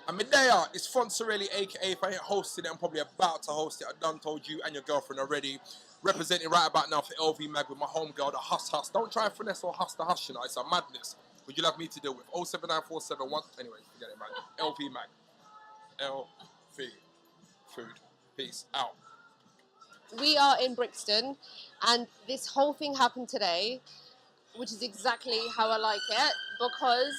And Medea, it's Fonzarelli, aka if I ain't hosted it, I'm probably about to host it. I done told you and your girlfriend already. Representing right about now for LV Mag with my homegirl, the Huss. Don't try and finesse or huss the huss, you know, it's a madness. Would you like me to deal with? 079471. Anyway, forget it, man. LV Mag. LV. Food. Peace. Out. We are in Brixton, and this whole thing happened today, which is exactly how I like it, because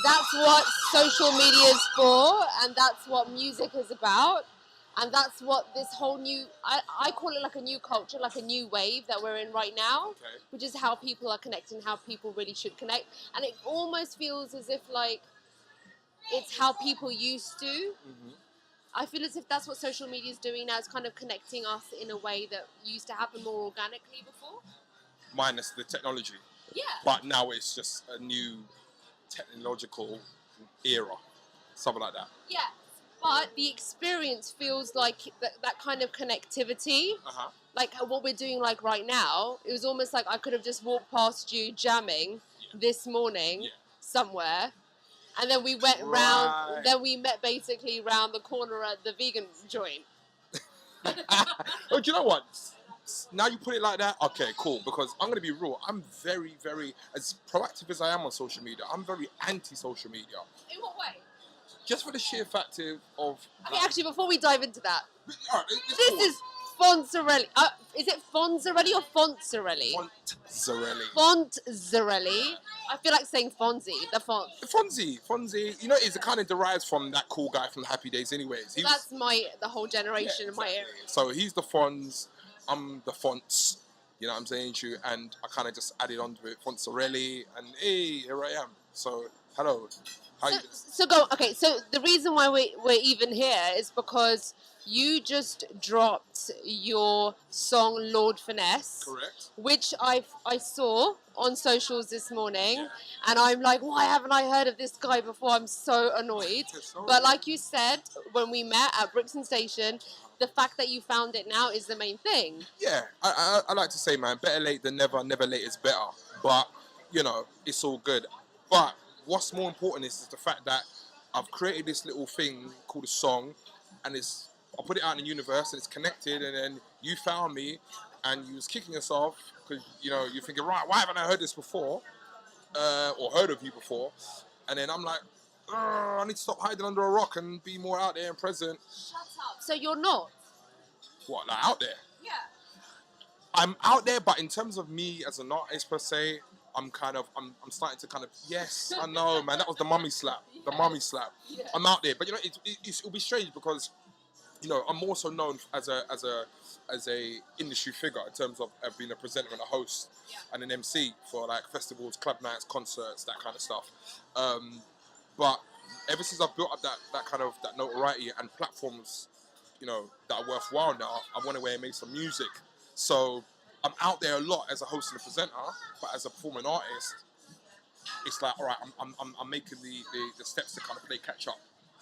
that's what social media is for, and that's what music is about, and that's what this whole new, I call it like a new culture, like a new wave that we're in right now, which is how people are connecting, how people really should connect, and it almost feels as if like it's how people used to. Mm-hmm. I feel as if that's what social media is doing now. It's kind of connecting us in a way that used to happen more organically before. Minus the technology. Yeah. But now it's just a new technological era. Something like that. Yeah. But the experience feels like that kind of connectivity. Uh-huh. Like what we're doing like right now, it was almost like I could have just walked past you jamming this morning somewhere. And then we went round, then we met basically round the corner at the vegan joint. Oh, do you know what? Now you put it like that, okay, cool. Because I'm going to be real. I'm very, very, as proactive as I am on social media, I'm very anti-social media. In what way? Just for the sheer fact of... Okay, actually, before we dive into that, right, this is Fonzarelli. Is it Fonzarelli or Fonzarelli? Fonzarelli. Fonzarelli. I feel like saying Fonzie, the font. Fonzie. You know, it kind of derives from that cool guy from Happy Days anyways. That's the whole generation in my area. So he's the Fonz, I'm the Fonts, you know what I'm saying to you? And I kind of just added on to it, Fonzarelli, and hey, here I am. So, hello. So go, okay, so the reason why we're even here is because you just dropped your song Lord Finesse. Correct. Which I saw on socials this morning, and I'm like, why haven't I heard of this guy before? I'm so annoyed. But like you said, when we met at Brixton Station, the fact that you found it now is the main thing. Yeah, I like to say, man, better late than never, never late is better. But, you know, it's all good. But what's more important is the fact that I've created this little thing called a song, and I put it out in the universe, and it's connected, and then you found me, and you was kicking us off, because, you know, you're thinking, right, why haven't I heard this before, or heard of you before, and then I'm like, I need to stop hiding under a rock and be more out there and present. Shut up. So you're not? What, like out there? Yeah. I'm out there, but in terms of me as an artist per se, I'm starting to kind of, yes, I know, man, that was the mummy slap, the mummy slap. Yeah. I'm out there, but you know, it'll be strange because, you know, I'm also known as a industry figure in terms of being a presenter and a host and an MC for like festivals, club nights, concerts, that kind of stuff. But ever since I've built up that notoriety and platforms, you know, that are worthwhile now, I went away and made some music. So I'm out there a lot as a host and a presenter, but as a performing artist, it's like, all right, I'm making the steps to kind of play catch up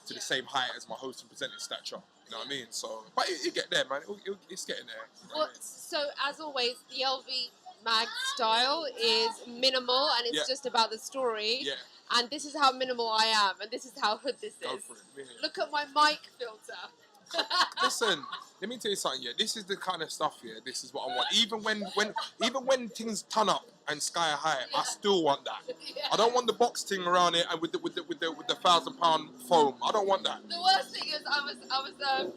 to the same height as my host and presenting stature. You know what I mean? So, but it get there, man. It's getting there. You know what I mean? So as always, the LV Mag style is minimal, and it's just about the story. Yeah. And this is how minimal I am, and this is how hood this Go is. for it. Yeah. Look at my mic filter. Listen, let me tell you something. Yeah, this is the kind of stuff. Yeah, this is what I want. Even when things turn up and sky high, I still want that. I don't want the box thing around it and with the £1,000 foam. I don't want that. The worst thing is, I was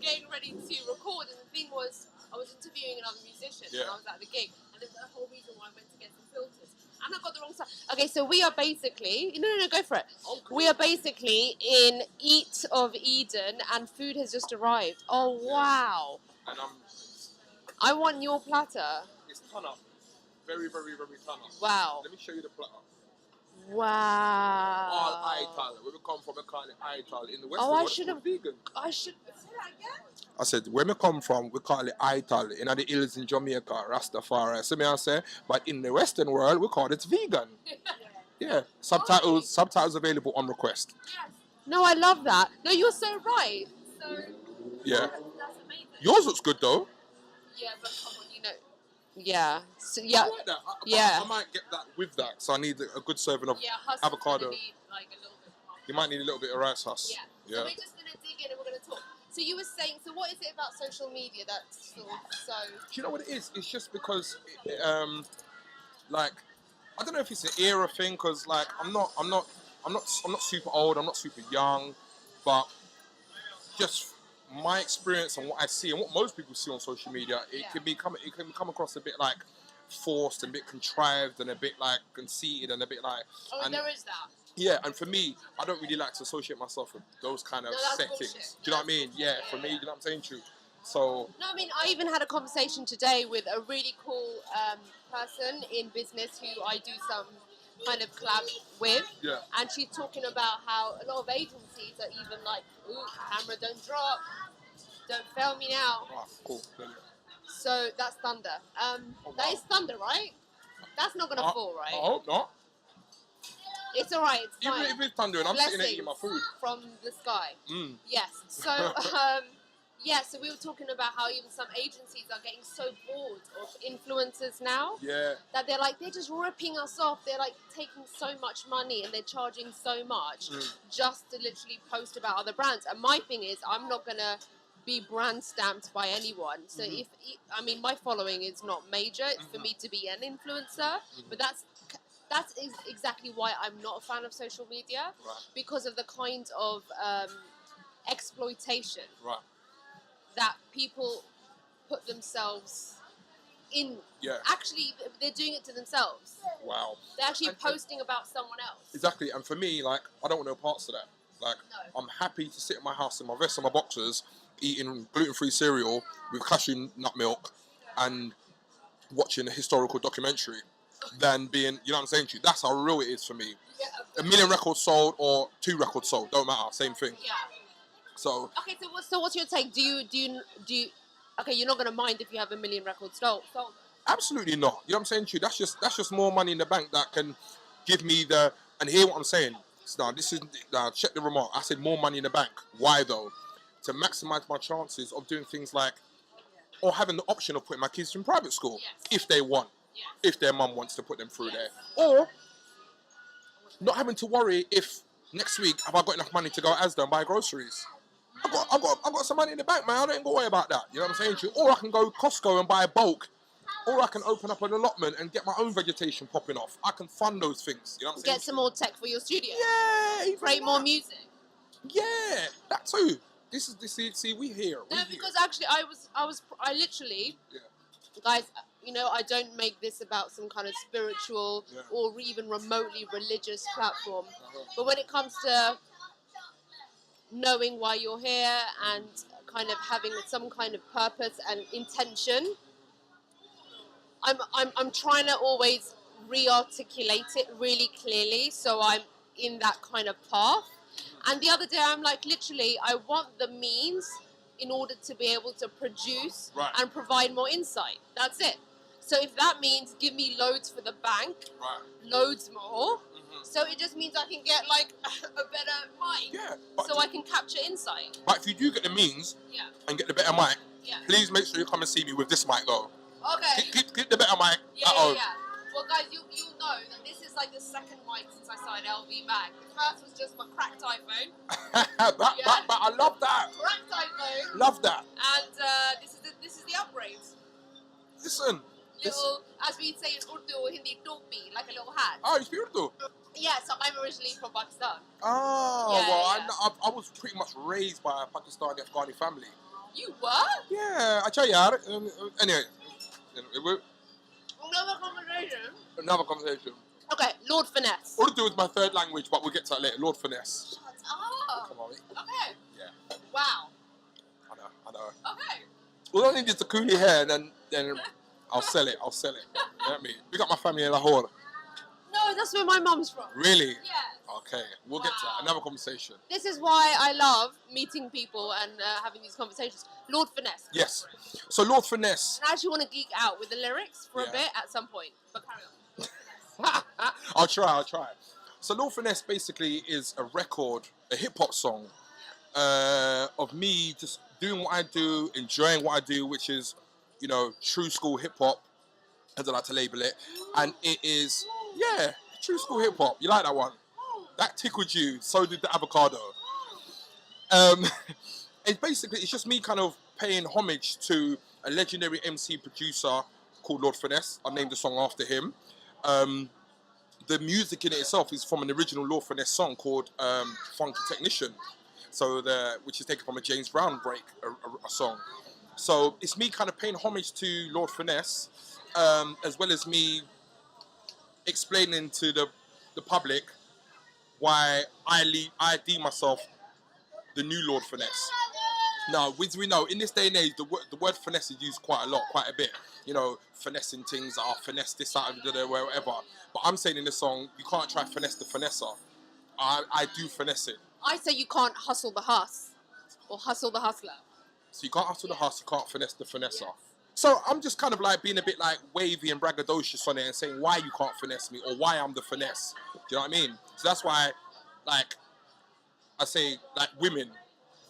getting ready to record, and the thing was, I was interviewing another musician, and I was at the gig, and there's the whole reason why I went to get some filters. And I got the wrong side. Okay, so we are basically... No, go for it. Okay. We are basically in Eat of Eden, and food has just arrived. Oh, wow. And I want your platter. It's ton up. Very, very, very ton up. Wow. Let me show you the platter. Wow. All Ital. Where we come from, we call it Ital. In the West, I should have... vegan. I should... Say that again? I said, where me come from, we call it Ital. In the hills in Jamaica, Rastafari. So me I say, but in the Western world, we call it vegan. Yeah. Subtitles available on request. Yes. No, I love that. No, you're so right. So... Yeah. That's amazing. Yours looks good, though. Yeah, but come on, you know... Yeah. So, yeah. I like that. I might get that with that. So I need a good serving of avocado. Need, like, a little bit more. You might need a little bit of rice sauce. Yeah. Yeah. So we're just going to dig in and we're going to talk. So you were saying, so what is it about social media that's sort of so... Do you know what it is? It's just because, like, I don't know if it's an era thing, because like I'm not super old. I'm not super young, but just my experience and what I see and what most people see on social media, it can come across a bit like forced and a bit contrived and a bit like conceited and a bit like. Oh, and there is that. yeah, and for me, I don't really like to associate myself with those kind of settings. Bullshit. Do you know what I mean? Yeah, for me, you know what I'm saying? True. So. No, I mean, I even had a conversation today with a really cool person in business who I do some kind of collab with. Yeah. And she's talking about how a lot of agencies are even like, ooh, camera don't drop, don't fail me now. Oh, cool. Brilliant. So that's thunder. That is thunder, right? That's not going to fall, right? I hope not. It's all right. It's Even fine. if it's thundering, I'm sitting there eating my food. From the sky. Mm. Yes. So, so we were talking about how even some agencies are getting so bored of influencers now. Yeah. That they're just ripping us off. They're like taking so much money and they're charging so much just to literally post about other brands. And my thing is, I'm not going to be brand stamped by anyone. So my following is not major. It's for me to be an influencer. But that's exactly why I'm not a fan of social media, because of the kind of exploitation that people put themselves in. Yeah. Actually, they're doing it to themselves. Wow. They're actually posting about someone else. Exactly, and for me, like, I don't want no parts of that. Like, I'm happy to sit in my house in my vest and my boxers, eating gluten-free cereal with cashew nut milk and watching a historical documentary than being, you know what I'm saying to you? That's how real it is for me. Yeah, 1 million records sold or 2 records sold, don't matter, same thing. Yeah. So. Okay, so what's your take? Do you? Okay, you're not gonna mind if you have 1 million records sold. Absolutely not. You know what I'm saying to you? That's just more money in the bank that can give me the. And hear what I'm saying. Now check the remark. I said more money in the bank. Why though? To maximise my chances of doing things like, or having the option of putting my kids in private school if they want. If their mum wants to put them through there. Or not having to worry if next week have I got enough money to go to Asda and buy groceries. I've got some money in the bank, man. I don't go worry about that. You know what I'm saying to you? Or I can go Costco and buy a bulk. Or I can open up an allotment and get my own vegetation popping off. I can fund those things. You know what I'm saying? Get some more tech for your studio. Yeah. Create more music. Yeah, that too. See, we here. Because actually I literally, guys, you know, I don't make this about some kind of spiritual or even remotely religious platform. But when it comes to knowing why you're here and kind of having some kind of purpose and intention, I'm trying to always re-articulate it really clearly so I'm in that kind of path. And the other day I'm like, literally, I want the means in order to be able to produce and provide more insight. That's it. So if that means give me loads for the bank, loads more, so it just means I can get like a better mic, so I can capture insight. But if you do get the means and get the better mic, please make sure you come and see me with this mic though. Okay. Keep the better mic at home. Well, guys, you'll know that this is like the second mic since I started LV Mag. The first was just my cracked iPhone. But I love that. Cracked iPhone. Love that. And this is the upgrade. Listen. Little, as we say in Urdu or Hindi, topi, like a little hat. Oh, you speak Urdu? Yeah, so I'm originally from Pakistan. Oh, I was pretty much raised by a Pakistani Afghani family. You were? Yeah, I tell you. Anyway, Another conversation. Okay, Lord Finesse. Urdu is my third language, but we'll get to that later. Lord Finesse. Shut up. Come on, mate. Okay. Yeah. Wow. I know. Okay. All I need is the coolie hair, and then I'll sell it. You know what I mean? We got my family in Lahore. No, that's where my mum's from. Really? Yeah. Okay, we'll get to that. Another conversation. This is why I love meeting people and having these conversations. Lord Finesse. Yes. So Lord Finesse. And I actually want to geek out with the lyrics for a bit at some point. But carry on. I'll try. So Lord Finesse basically is a record, a hip-hop song of me just doing what I do, enjoying what I do, which is, you know, true school hip-hop, as I like to label it. And it is, true school hip-hop. You like that one? That tickled you. So did the avocado. Um, it's just me kind of paying homage to a legendary MC producer called Lord Finesse. I named the song after him. The music in it itself is from an original Lord Finesse song called Funky Technician. So which is taken from a James Brown break, a song. So it's me kind of paying homage to Lord Finesse, as well as me explaining to the public why I deem myself the new Lord Finesse. Now, as we know, in this day and age, the word finesse is used quite a bit. You know, finessing things, finesse this out of wherever. But I'm saying in this song, you can't try finesse the finesser. I do finesse it. I say you can't hustle the hus or hustle the hustler. So you can't hustle the hustle, you can't finesse the finesser. Yes. So I'm just kind of like being a bit like wavy and braggadocious on it and saying why you can't finesse me or why I'm the finesse. Do you know what I mean? So that's why, like, I say, like, women,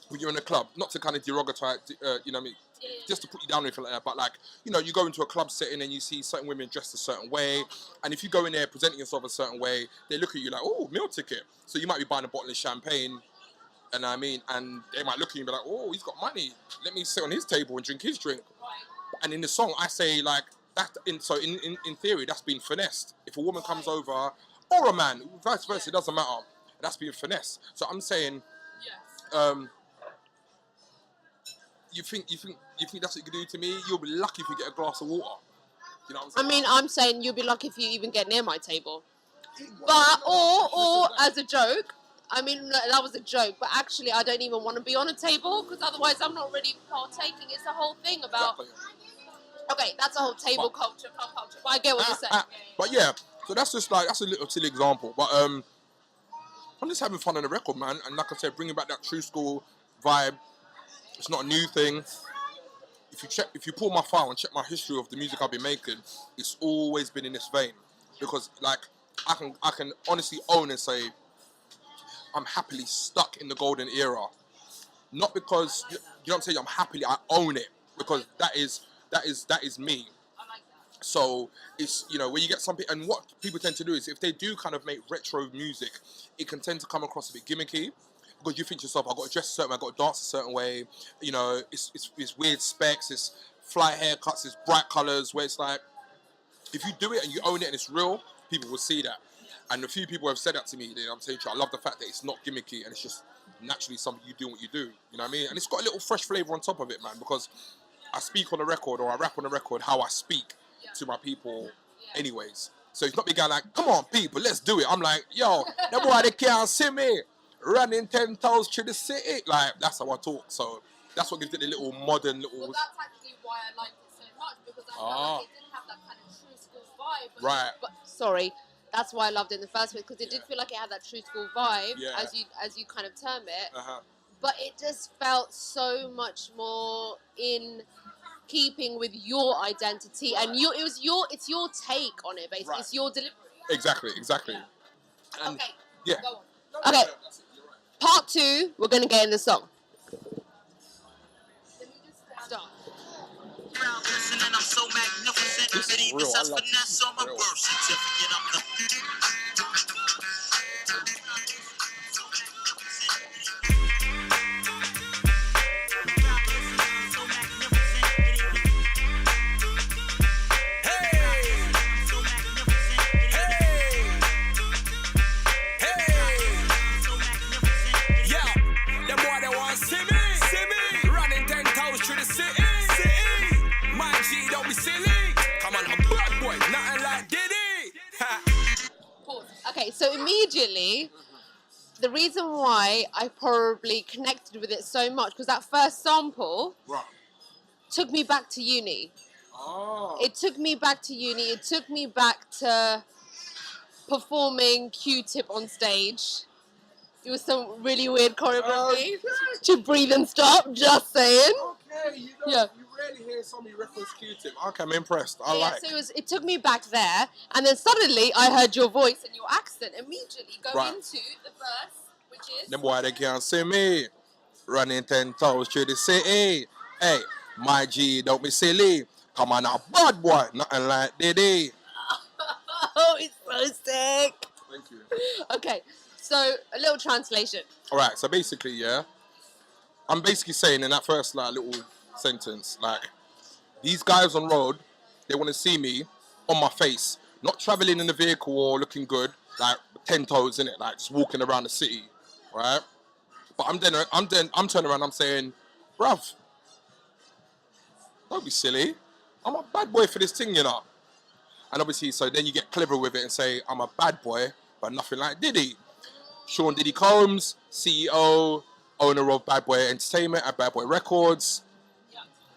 when you're in a club, not to kind of derogatory, you know what I mean? Yeah. Just to put you down or anything like that, but like, you know, you go into a club setting and you see certain women dressed a certain way, and if you go in there presenting yourself a certain way, they look at you like, oh, meal ticket. So you might be buying a bottle of champagne, and I mean, and they might look at you and be like, oh, he's got money. Let me sit on his table and drink his drink. And in the song, I say like that. In theory, that's being finessed. If a woman comes over, or a man, vice versa, it doesn't matter. That's being finessed. So I'm saying, you think that's what you can do to me? You'll be lucky if you get a glass of water. You know what I'm saying? I mean, I'm saying you'll be lucky if you even get near my table. But or as a joke. I mean, that was a joke, but actually I don't even want to be on a table because otherwise I'm not really partaking. It's a whole thing about... Okay, that's a whole table culture, club culture, but I get what you're saying. But yeah, so that's just like, that's a little silly example. But I'm just having fun on the record, man. And like I said, bringing back that true school vibe. It's not a new thing. If you pull my file and check my history of the music I've been making, it's always been in this vein. Because like, I can honestly own and say, I'm happily stuck in the golden era. Not because, you know what I'm saying, I own it. Because that is me. So it's, you know, when you get something, and what people tend to do is if they do kind of make retro music, it can tend to come across a bit gimmicky. Because you think to yourself, I've got to dress a certain way, I've got to dance a certain way. You know, it's weird specs, it's fly haircuts, it's bright colours, where it's like, if you do it and you own it and it's real, people will see that. And a few people have said that to me. I'm saying to you, I love the fact that it's not gimmicky and it's just naturally something you do what you do. You know what I mean? And it's got a little fresh flavour on top of it, man, because I speak on the record or I rap on the record how I speak to my people anyways. So it's not me going like, come on, people, let's do it. I'm like, yo, that boy, they can't see me running 10 toes through the city. Like, that's how I talk. So that's what gives it a little modern little... Well, that's actually why I liked it so much, because I felt like it didn't have that kind of true school vibe. Right. But sorry, that's why I loved it in the first place, because it did feel like it had that true school vibe, as you kind of term it. But it just felt so much more in keeping with your identity, and it's your take on it, basically. Right. It's your delivery. Exactly. Yeah. And okay. Yeah. Go on. Okay. Part 2, we're gonna get in the song. Start. I'm so magnificent. It even says finesse on my birth certificate. Okay, so immediately, the reason why I probably connected with it so much, because that first sample took me back to uni. Oh. It took me back to uni. It took me back to performing Q-Tip on stage. It was some really weird choreography. To breathe and stop, just saying. Okay, you rarely hear somebody reference Q-Tip. Okay, I'm impressed. So it took me back there, and then suddenly I heard your voice and your accent immediately go into the verse, which is... Them boy, they can't see me. Running 10 toes through the city. Hey, my G, don't be silly. Come on now, bad boy. Nothing like Diddy. Oh, it's so sick. Thank you. Okay, So a little translation. All right. So basically, yeah, I'm basically saying in that first like little sentence, like these guys on road, they want to see me on my face, not traveling in the vehicle or looking good, like 10 toes in it, like just walking around the city, right? But I'm turning around, I'm saying, bruv, don't be silly. I'm a bad boy for this thing, you know. And obviously, so then you get clever with it and say, I'm a bad boy, but nothing like Diddy. Sean Diddy Combs, CEO, owner of Bad Boy Entertainment and Bad Boy Records.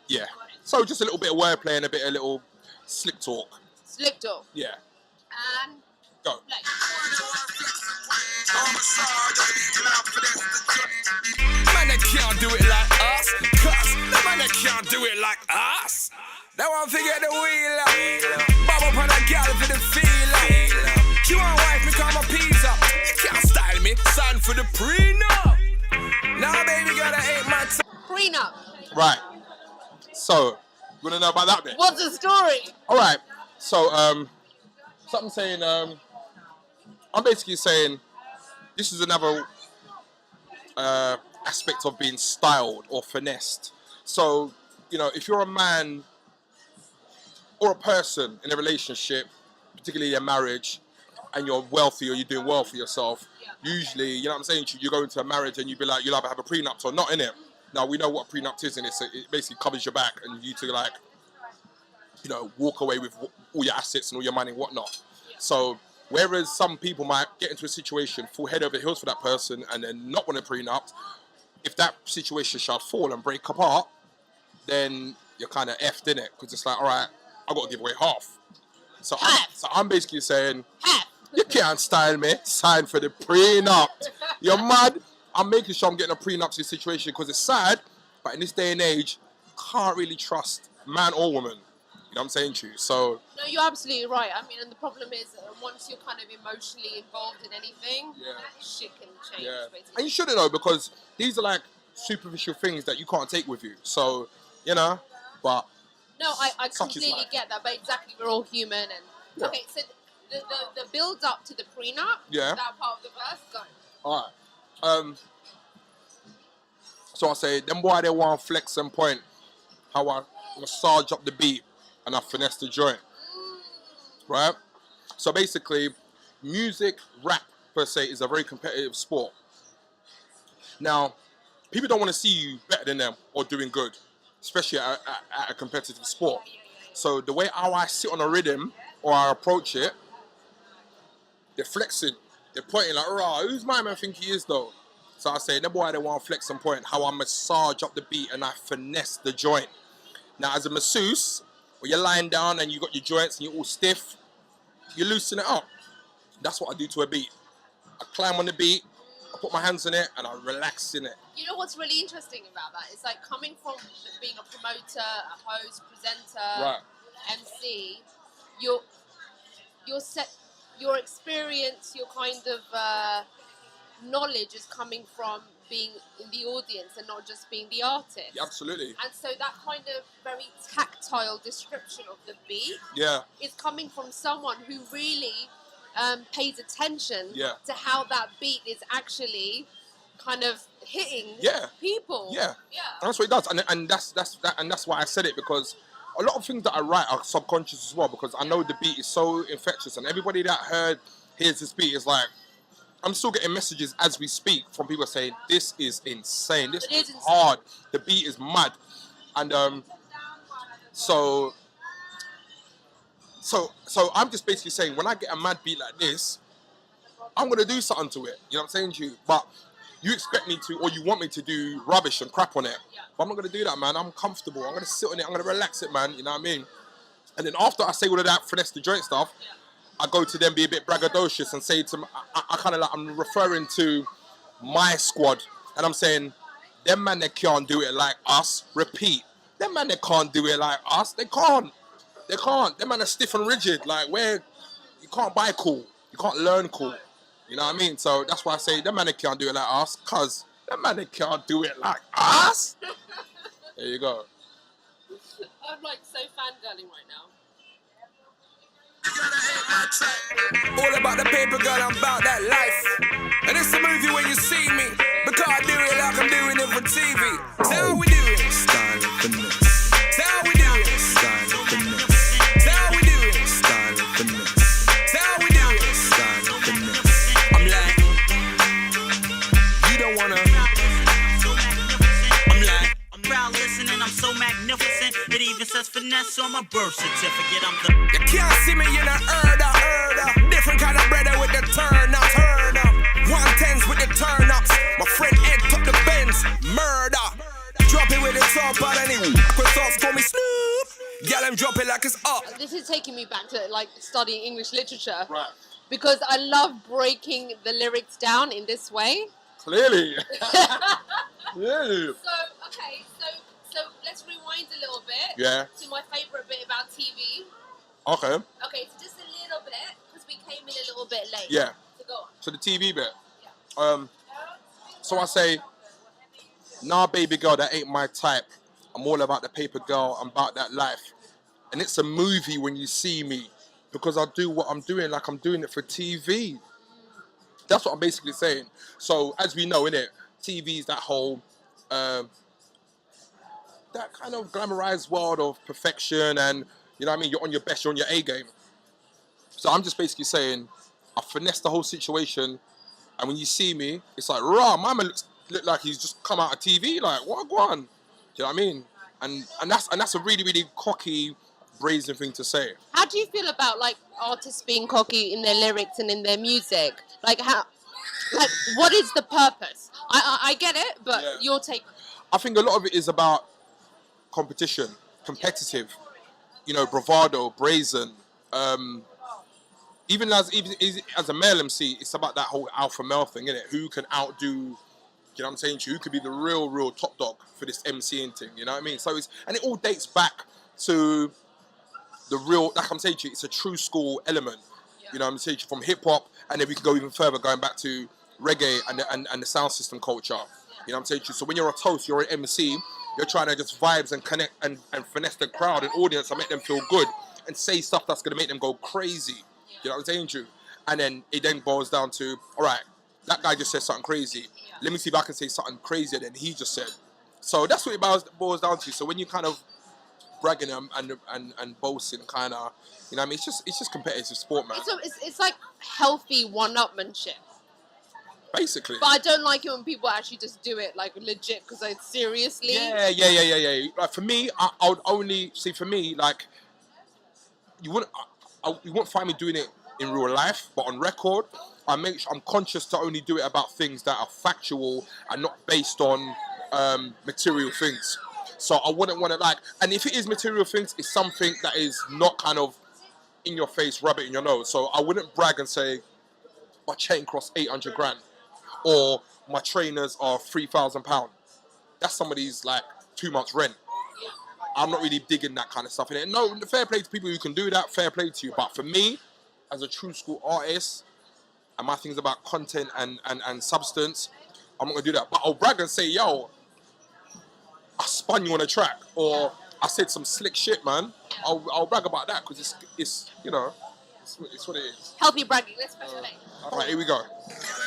Yeah. So just a little bit of wordplay and a bit of little slick talk. Slick talk. Yeah. And Go. like. Man, they can't do it like us. Cause the man, they can't do it like us. They won't forget the wheel. Bob up on a gal for the feel. She want wife me call my peas up. You can't style me, sign for the prenup. Now baby gotta hate my Prenup. Right. So, you wanna know about that bit? What's the story? Alright. So, something saying, I'm basically saying this is another aspect of being styled or finessed. So, you know, if you're a man or a person in a relationship, particularly a marriage, and you're wealthy or you're doing well for yourself, usually, you know what I'm saying, you go into a marriage and you'd be like, you'll either have a prenup or not, innit? Now, we know what a prenup is, and it basically covers your back and you to, like, you know, walk away with all your assets and all your money and whatnot. So, whereas some people might get into a situation, fall head over heels for that person and then not want a prenup, if that situation shall fall and break apart, then you're kind of effed, innit? Because it's like, all right, I've got to give away half. So I'm basically saying, you can't style me, sign for the prenup. You're mad. I'm making sure I'm getting a prenup to the situation because it's sad, but in this day and age, can't really trust man or woman. You know what I'm saying to you? So No, you're absolutely right. I mean, and the problem is once you're kind of emotionally involved in anything, shit can change, basically. And you shouldn't know because these are like superficial things that you can't take with you. So, you know, but no, I such is completely life. get that, but exactly, we're all human. And okay, so the build up to the prenup, that part of the verse, go. All right. So I say, them boy they want flex and point how I massage up the beat and I finesse the joint, right? So basically, music, rap per se is a very competitive sport. Now, people don't want to see you better than them or doing good, especially at a competitive sport. So the way how I sit on a rhythm or I approach it, they're flexing, they're pointing like, rah, who's my man think he is though? So I say, the boy they want flex and point, how I massage up the beat and I finesse the joint. Now as a masseuse, when you're lying down and you got your joints and you're all stiff, you loosen it up. That's what I do to a beat. I climb on the beat, I put my hands on it and I relax in it. You know what's really interesting about that? It's like coming from being a promoter, a host, presenter, MC, your experience, your kind of knowledge is coming from being in the audience and not just being the artist. Yeah, absolutely. And so that kind of very tactile description of the beat is coming from someone who really pays attention to how that beat is actually kind of hitting people. Yeah. And that's what it does. And that's why I said it, because a lot of things that I write are subconscious as well, because I know the beat is so infectious and everybody that hears this beat is like, I'm still getting messages as we speak from people saying, this is insane, this is hard, the beat is mad. And so I'm just basically saying, when I get a mad beat like this, I'm going to do something to it, you know what I'm saying to you? But you expect me to, or you want me to do rubbish and crap on it. But I'm not going to do that, man. I'm comfortable. I'm going to sit on it. I'm going to relax it, man. You know what I mean? And then after I say all of that finesse the joint stuff, I go to them, be a bit braggadocious and say to them, I kind of like, I'm referring to my squad. And I'm saying, them man, they can't do it like us. Repeat. Them man, they can't do it like us. They can't. They can't. Them man are stiff and rigid. Like, where you can't buy cool. You can't learn cool. You know what I mean? So that's why I say, them man, they can't do it like us. Because them man, they can't do it like us. There you go. I'm like so fangirling right now. all about the paper, girl, I'm about that life. And it's a movie when you see me, because I do it like I'm doing it for TV. That's how we do it. Style and finesse. That's how we do it. Style and finesse. That's how we do it. Style and finesse. That's how we do it. Style and finesse. I'm like, you don't wanna. I'm like, I'm proud listening, I'm so magnificent. It even says finesse on my birth certificate. I'm the. You can't see me in a herder. Different kind of brother with the turn up. 110s with the turn ups. My friend Ed took the Benz. Murder. Drop it with the top out and it. Croissants call me Snoop. Yeah, them drop it like it's up. This is taking me back to like studying English literature. Right. Because I love breaking the lyrics down in this way. Clearly. Clearly. So let's rewind a little bit. Yeah. To my favourite bit about TV. Okay. Okay, so just a little bit, because we came in a little bit late. Yeah. So go on. So the TV bit. So I say, nah, baby girl, that ain't my type. I'm all about the paper girl. I'm about that life. And it's a movie when you see me, because I do what I'm doing like I'm doing it for TV. That's what I'm basically saying. So as we know, innit, TV is that whole, that kind of glamorized world of perfection, and you know what I mean, you're on your best, you're on your A game. So I'm just basically saying, I finessed the whole situation, and when you see me, it's like, rah, my man look like he's just come out of TV, like, what, go on? Do you know what I mean? And that's a really, really cocky, brazen thing to say. How do you feel about like artists being cocky in their lyrics and in their music? Like what is the purpose? I get it, but Yeah. your take. I think a lot of it is about competition, competitive, you know, bravado, brazen. Even as a male MC, it's about that whole alpha male thing, isn't it? Who can outdo, you know what I'm saying to you? Who could be the real top dog for this MCing thing, you know what I mean? So and it all dates back to the real, like I'm saying to you, it's a true school element. You know what I'm saying to you, from hip hop, and then we can go even further, going back to reggae and the sound system culture. You know what I'm saying to you? So when you're a toast, you're an MC, you're trying to just vibes and connect and finesse the crowd and audience and make them feel good and say stuff that's going to make them go crazy. You know what I'm saying to you? And then it then boils down to, all right, that guy just said something crazy. Let me see if I can say something crazier than he just said. So that's what it boils down to. So when you kind of bragging and boasting, kind of, you know what I mean? It's just competitive sport, man. It's like healthy one-upmanship. Basically. But I don't like it when people actually just do it like legit, because like seriously. Yeah. Like for me, I would only see, for me, like, you wouldn't find me doing it in real life, but on record, I'm conscious to only do it about things that are factual and not based on material things. So I wouldn't want to, like, and if it is material things, it's something that is not kind of in your face, rub it in your nose. So I wouldn't brag and say my chain costs 800 grand or my trainers are £3,000. That's somebody's like 2 months rent. I'm not really digging that kind of stuff in it. No, fair play to people who can do that, fair play to you. But for me, as a true school artist, and my thing's about content and substance, I'm not gonna do that. But I'll brag and say, yo, I spun you on a track, or I said some slick shit, man. I'll brag about that, because it's you know, it's what it is. Healthy bragging. Let's press play. All right, here we go.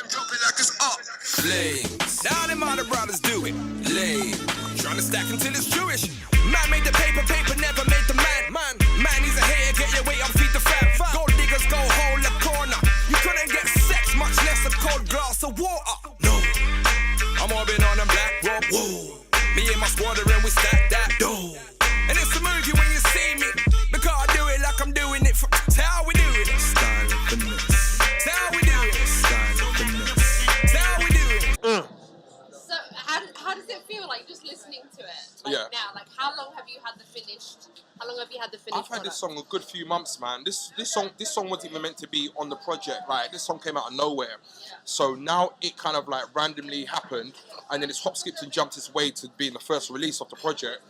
Drop it like it's up. Flames. Now them other brothers do it. Lame. Trying to stack until it's Jewish. Man made the paper never made the man. Man is a hater, get your weight up, feed the fam. Gold diggers go hole a corner. You couldn't get sex, much less a cold glass of water. No. I'm mobbing on a black rope. Whoa. Me and my squad are in, we stack that dough. And it's a movie when you see me, because I do it like I'm doing it for. That's how we do it. Style and finesse. That's how we do it. Style and finesse. That's how we do it. So how does it feel like just listening to it? Like Yeah. now, like how long have you had the finished? How long have you had the finished? I've had this product? song a good few months, man. This song wasn't even meant to be on the project. Like, this song came out of nowhere. So now it kind of like randomly happened, and then it's hop, skipped and jumped its way to being the first release of the project.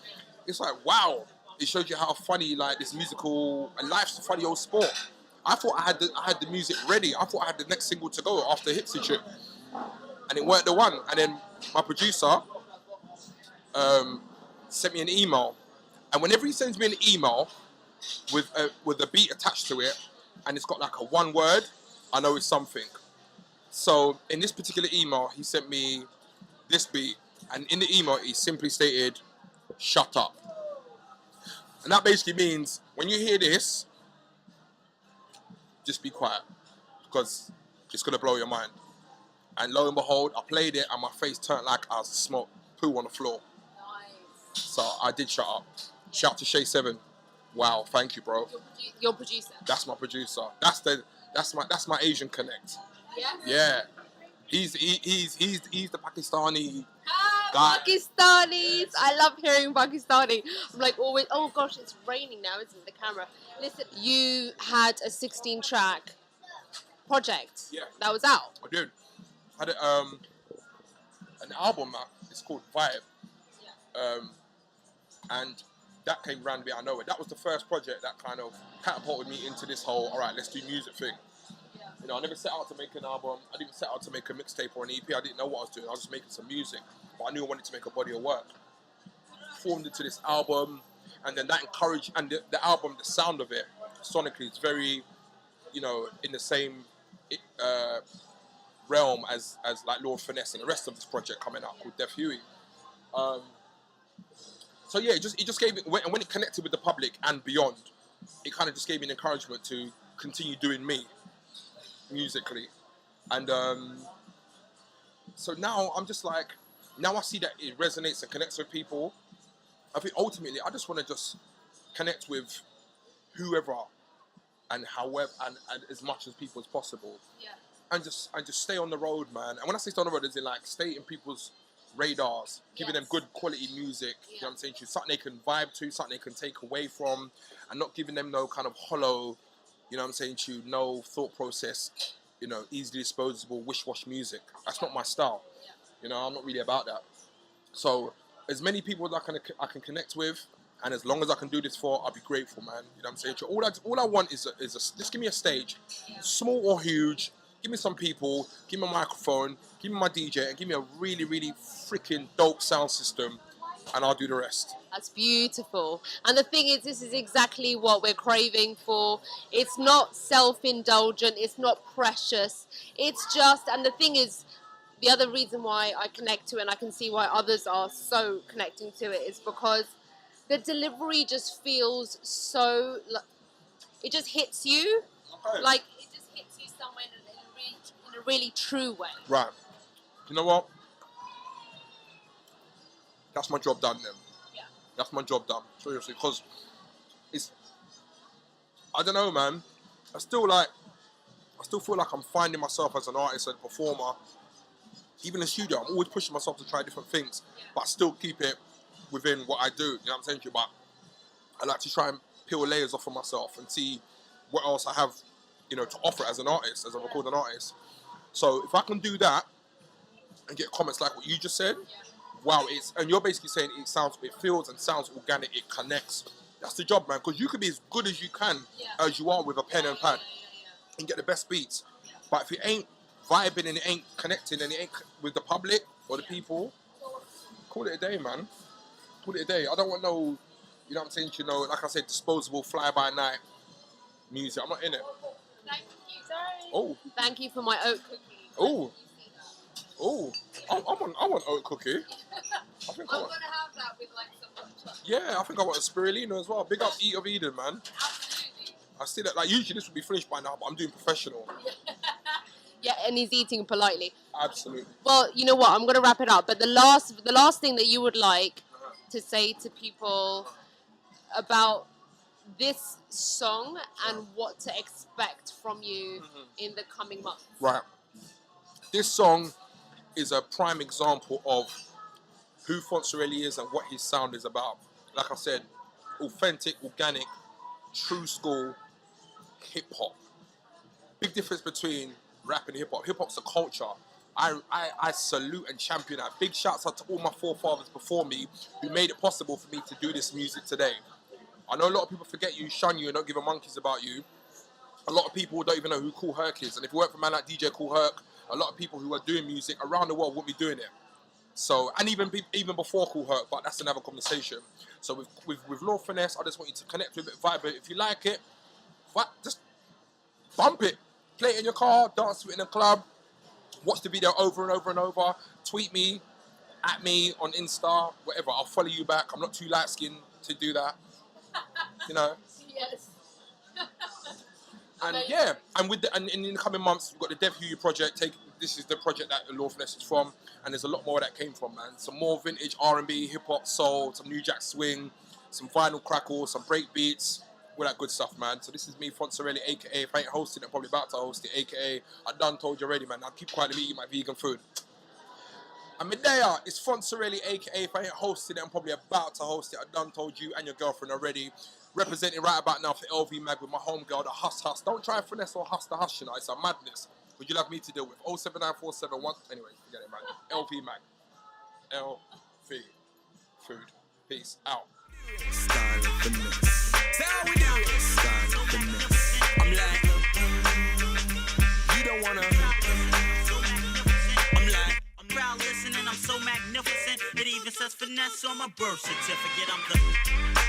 It's like, wow. It shows you how funny, like, this musical, and life's a funny old sport. I thought I had the music ready. I thought I had the next single to go after Hipsy Trip, and it weren't the one. And then my producer sent me an email, and whenever he sends me an email with a beat attached to it, and it's got like a one word, I know it's something. So in this particular email, he sent me this beat, and in the email, he simply stated, "Shut up." And that basically means when you hear this, just be quiet, because it's gonna blow your mind. And lo and behold, I played it, and my face turned like I smoked poo on the floor. Nice. So I did shut up. Shout to Shay 7. Wow, thank you, bro. Your producer. That's my producer. That's my Asian connect. Yeah. Yeah. He's the Pakistani guy. Pakistanis. I love hearing Pakistani. I'm like always. Oh gosh, it's raining now, isn't it? The camera. Listen, you had a 16-track project. Yeah. That was out. I did. I had an album, it's called Vibe. And that came randomly out of nowhere. That was the first project that kind of catapulted me into this whole, all right, let's do music thing. You know, I never set out to make an album. I didn't set out to make a mixtape or an EP. I didn't know what I was doing. I was just making some music. But I knew I wanted to make a body of work. Formed into this album, and then that encouraged, and the album, the sound of it, sonically, is very, you know, in the same realm as like Lord Finesse and the rest of this project coming out called Def Huey. So yeah, it just gave me, when it connected with the public and beyond, it kind of just gave me an encouragement to continue doing me musically. And so now I'm just like, now I see that it resonates and connects with people. I think ultimately I just want to just connect with whoever and however and as much as people as possible. Yeah. And just stay on the road, man. And when I say stay on the road, it's in like stay in people's radars, giving them good quality music, you know what I'm saying, something they can vibe to, something they can take away from, and not giving them no kind of hollow, you know what I'm saying, to no thought process, you know, easily disposable, wish-wash music. That's not my style. You know, I'm not really about that. So as many people that I can connect with, and as long as I can do this for, I'll be grateful, man. You know what I'm saying? All I want is just give me a stage, small or huge. Give me some people, give me a microphone, give me my DJ, and give me a really, really freaking dope sound system, and I'll do the rest. That's beautiful. And the thing is, this is exactly what we're craving for. It's not self-indulgent. It's not precious. It's just, and the thing is, the other reason why I connect to it, and I can see why others are so connecting to it, is because the delivery just feels so, it just hits you. Okay. Like, it just hits you somewhere in a really true way. Right. You know what? That's my job done then. Yeah. That's my job done. Seriously, because it's, I don't know, man. I still feel like I'm finding myself as an artist and performer. Even in the studio, I'm always pushing myself to try different things, but still keep it within what I do. You know what I'm saying to you? But I like to try and peel layers off of myself and see what else I have, you know, to offer as an artist, as a recording artist. So if I can do that and get comments like what you just said, wow, and you're basically saying it feels and sounds organic, it connects. That's the job, man, because you could be as good as you can as you are with a pen and pad and get the best beats. But if it ain't vibing and it ain't connecting and it ain't with the public or the people, call it a day, man. Call it a day. I don't want no, you know what I'm saying, you know, like I said, disposable fly-by-night music. I'm not in it. Thank you. Sorry. Oh. Thank you for my oat cookie. Oh. Oh. I want oat cookie. I think I'm gonna have that with like some hot chocolate. Yeah, I think I want a spirulina as well. Big up Eat of Eden, man. Absolutely. I see that, like, usually this would be finished by now, but I'm doing professional. Yeah, and he's eating politely. Absolutely. Well, you know what? I'm gonna wrap it up. But the last thing that you would like to say to people about this song and what to expect from you in the coming months. Right. This song is a prime example of who Fonts really is and what his sound is about. Like I said, authentic, organic, true school hip-hop. Big difference between rap and hip-hop. Hip-hop's a culture. I salute and champion that. Big shouts out to all my forefathers before me who made it possible for me to do this music today. I know a lot of people forget you, shun you, and don't give a monkeys about you. A lot of people don't even know who Kool Herc is. And if it weren't for a man like DJ Kool Herc, a lot of people who are doing music around the world wouldn't be doing it. So, and even before Kool Herc, but that's another conversation. So with Lord Finesse, I just want you to connect with it, vibe it. If you like it, just bump it. Play it in your car, dance to it in a club. Watch the video over and over and over. Tweet me, at me on Insta, whatever. I'll follow you back. I'm not too light skinned to do that. You know. Yes. And Amazing. yeah, and in the coming months, we've got the Dev Huey project. This is the project that the Law Finesse is from, and there's a lot more that came from, man. Some more vintage R&B, hip hop, soul, some New Jack Swing, some vinyl crackle, some break beats, all that good stuff, man. So this is me, Fonzarelli, aka, if I ain't hosting it, I'm probably about to host it, aka, I done told you already, man. I'll keep quiet and eat my vegan food. And Medea, it's Fonzarelli, aka, if I ain't hosting it, I'm probably about to host it. I done told you and your girlfriend already. Representing right about now for LV Mag with my homegirl, the Huss. Don't try and finesse or huss the hush, you know. It's a madness. Would you like me to deal with? 07947 Anyway, forget it, man. LV Mag. LV. Food. Peace. Out. Style and finesse. Say how we do it. Style and finesse. I'm like, you don't wanna. I'm like, I'm proud listening, I'm so magnificent. It even says finesse on my birth certificate. I'm the